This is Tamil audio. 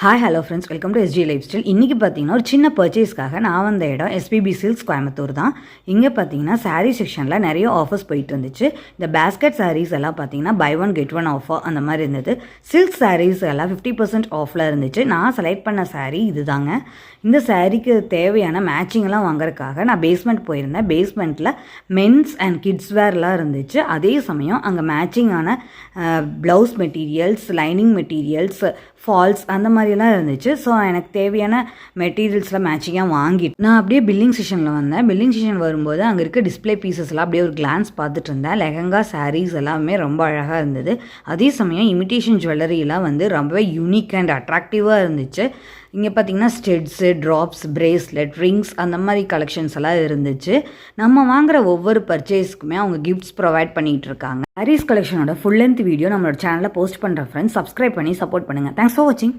Hi hello friends, welcome to SG lifestyle. இன்றைக்கி பார்த்தீங்கன்னா ஒரு சின்ன பர்ச்சேஸ்க்காக நான் வந்த இடம் எஸ்பிபி சில்க்ஸ் கோயம்புத்தூர் தான். இங்கே பார்த்தீங்கன்னா சாரீ செக்ஷனில் நிறைய ஆஃபர்ஸ் போயிட்டு இருந்துச்சு. இந்த பேஸ்கெட் சாரீஸ் எல்லாம் பார்த்தீங்கன்னா buy one get one offer அந்த மாதிரி இருந்தது. சில்க் சாரீஸ் எல்லாம் 50% ஆஃபில் இருந்துச்சு. நான் செலக்ட் பண்ண சாரீ இது தாங்க. இந்த சாரீக்கு தேவையான மேட்சிங்லாம் வாங்குறதுக்காக நான் பேஸ்மெண்ட் போயிருந்தேன். பேஸ்மெண்ட்டில் மென்ஸ் அண்ட் கிட்ஸ் வேர்லாம் இருந்துச்சு. அதே சமயம் அங்கே மேட்சிங்கான blouse materials, lining materials, falls அந்த மாதிரிலாம் இருந்துச்சு. ஸோ எனக்கு தேவையான மெட்டீரியல்ஸ்லாம் மேட்சிங்காக வாங்கிட்டு நான் அப்படியே பில்லிங் செஷனில் வந்தேன். பில்லிங் செஷன் வரும்போது அங்கே இருக்க டிஸ்பிளே பீசஸ்லாம் அப்படியே ஒரு கிளான்ஸ் பார்த்துட்டு இருந்தேன். லெஹங்கா சாரீஸ் எல்லாமே ரொம்ப அழகாக இருந்தது. அதே சமயம் இமிட்டேஷன் ஜுவல்லரிலாம் ரொம்பவே யூனிக் அண்ட் அட்ராக்டிவாக இருந்துச்சு. இங்கே பார்த்தீங்கன்னா ஸ்டெட்ஸு, ட்ராப்ஸ், பிரேஸ்லெட், ரிங்ஸ் அந்த மாதிரி கலெக்ஷன்ஸ் எல்லாம் இருந்துச்சு. நம்ம வாங்குகிற ஒவ்வொரு பர்ச்சேஸ்க்குமே அவங்க கிஃப்ட்ஸ் ப்ரொவைட் பண்ணிகிட்டு இருக்காங்க. சாரீஸ் கலெக்ஷனோட ஃபுல் லென்த் வீடியோ நம்மளோட சேனலில் போஸ்ட் பண்ணுற ஃப்ரெண்ட்ஸ் சப்ஸ்கிரைப் பண்ணி சப்போர்ட் பண்ணுங்கள். தேங்க்ஸ் ஃபார் வாட்சிங்.